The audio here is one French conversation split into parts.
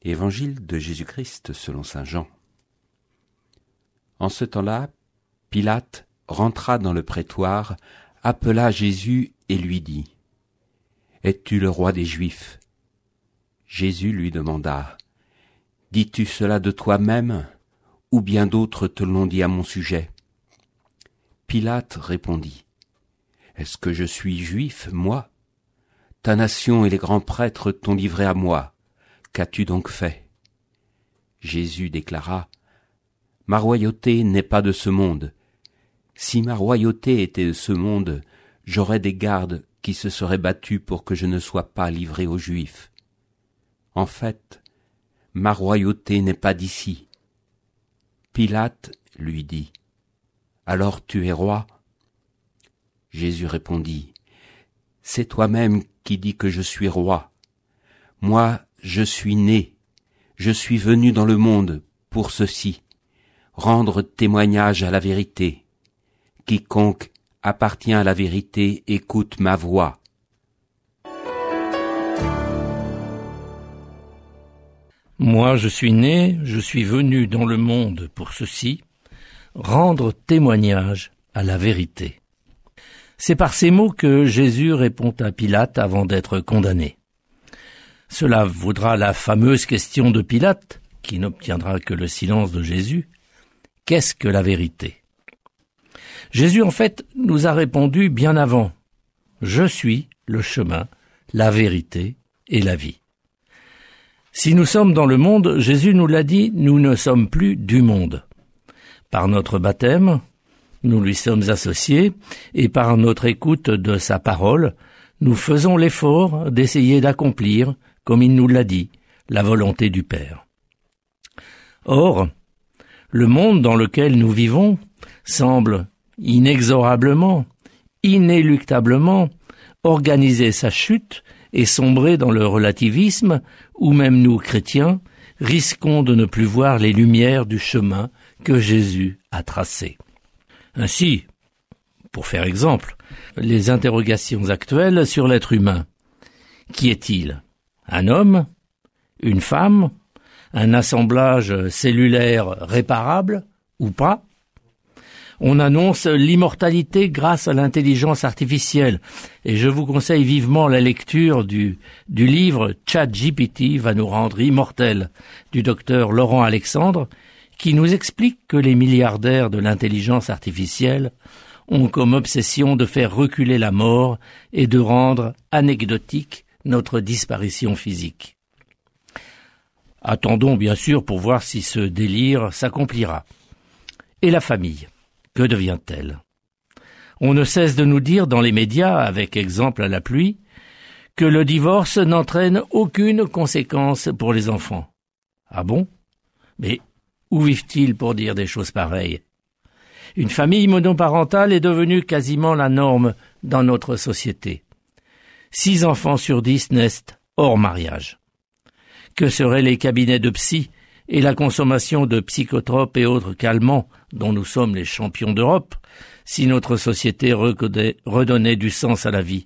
Évangile de Jésus-Christ selon saint Jean. En ce temps-là, Pilate rentra dans le prétoire, appela Jésus et lui dit : « Es-tu le roi des Juifs ?» Jésus lui demanda : « Dis-tu cela de toi-même, ou bien d'autres te l'ont dit à mon sujet ?» Pilate répondit : « Est-ce que je suis juif, moi ? Ta nation et les grands prêtres t'ont livré à moi. Qu'as-tu donc fait ? » Jésus déclara : « Ma royauté n'est pas de ce monde. Si ma royauté était de ce monde, j'aurais des gardes qui se seraient battus pour que je ne sois pas livré aux Juifs. En fait, ma royauté n'est pas d'ici. » Pilate lui dit : « Alors tu es roi ? » Jésus répondit : « C'est toi-même qui dis que je suis roi. Moi, je suis né, je suis venu dans le monde pour ceci, rendre témoignage à la vérité. Quiconque appartient à la vérité écoute ma voix. » Moi, je suis né, je suis venu dans le monde pour ceci, rendre témoignage à la vérité. C'est par ces mots que Jésus répond à Pilate avant d'être condamné. Cela vaudra la fameuse question de Pilate, qui n'obtiendra que le silence de Jésus. Qu'est-ce que la vérité ? Jésus, en fait, nous a répondu bien avant. Je suis le chemin, la vérité et la vie. Si nous sommes dans le monde, Jésus nous l'a dit, nous ne sommes plus du monde. Par notre baptême, nous lui sommes associés, et par notre écoute de sa parole, nous faisons l'effort d'essayer d'accomplir, comme il nous l'a dit, la volonté du Père. Or, le monde dans lequel nous vivons semble inexorablement, inéluctablement, organiser sa chute et sombrer dans le relativisme, où même nous, chrétiens, risquons de ne plus voir les lumières du chemin que Jésus a tracé. Ainsi, pour faire exemple, les interrogations actuelles sur l'être humain. Qui est-il ? Un homme ? Une femme ? Un assemblage cellulaire réparable ou pas ? On annonce l'immortalité grâce à l'intelligence artificielle, et je vous conseille vivement la lecture du livre « ChatGPT va nous rendre immortels » du docteur Laurent Alexandre, qui nous explique que les milliardaires de l'intelligence artificielle ont comme obsession de faire reculer la mort et de rendre anecdotique notre disparition physique. Attendons bien sûr pour voir si ce délire s'accomplira. Et la famille, que devient-elle ? On ne cesse de nous dire dans les médias, avec exemple à la pluie, que le divorce n'entraîne aucune conséquence pour les enfants. Ah bon ? Mais où vivent-ils pour dire des choses pareilles ? Une famille monoparentale est devenue quasiment la norme dans notre société. 6 enfants sur 10 naissent hors mariage. Que seraient les cabinets de psy et la consommation de psychotropes et autres calmants dont nous sommes les champions d'Europe si notre société redonnait du sens à la vie,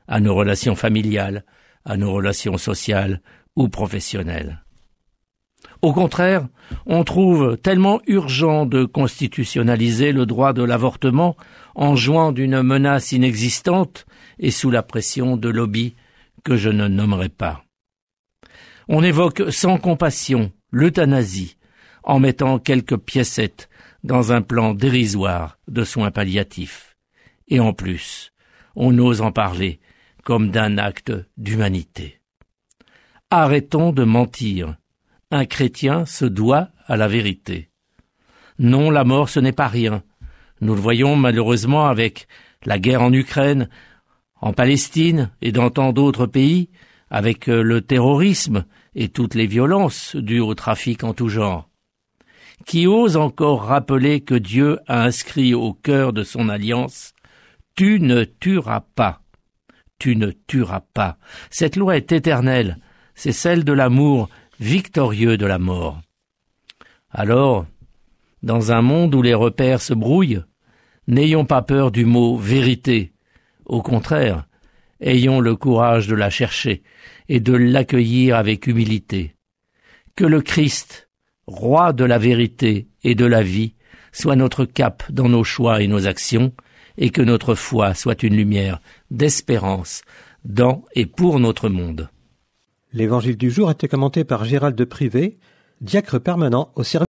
à nos relations familiales, à nos relations sociales ou professionnelles ? Au contraire, on trouve tellement urgent de constitutionnaliser le droit de l'avortement en jouant d'une menace inexistante et sous la pression de lobbies que je ne nommerai pas. On évoque sans compassion l'euthanasie en mettant quelques piécettes dans un plan dérisoire de soins palliatifs. Et en plus, on ose en parler comme d'un acte d'humanité. Arrêtons de mentir. Un chrétien se doit à la vérité. Non, la mort, ce n'est pas rien. Nous le voyons malheureusement avec la guerre en Ukraine, en Palestine et dans tant d'autres pays, avec le terrorisme et toutes les violences dues au trafic en tout genre. Qui ose encore rappeler que Dieu a inscrit au cœur de son alliance « Tu ne tueras pas ». Tu ne tueras pas. Cette loi est éternelle. C'est celle de l'amour victorieux de la mort. Alors, dans un monde où les repères se brouillent, n'ayons pas peur du mot « vérité ». Au contraire, ayons le courage de la chercher et de l'accueillir avec humilité. Que le Christ, roi de la vérité et de la vie, soit notre cap dans nos choix et nos actions, et que notre foi soit une lumière d'espérance dans et pour notre monde. L'évangile du jour était commenté par Gérald de Privé, diacre permanent au service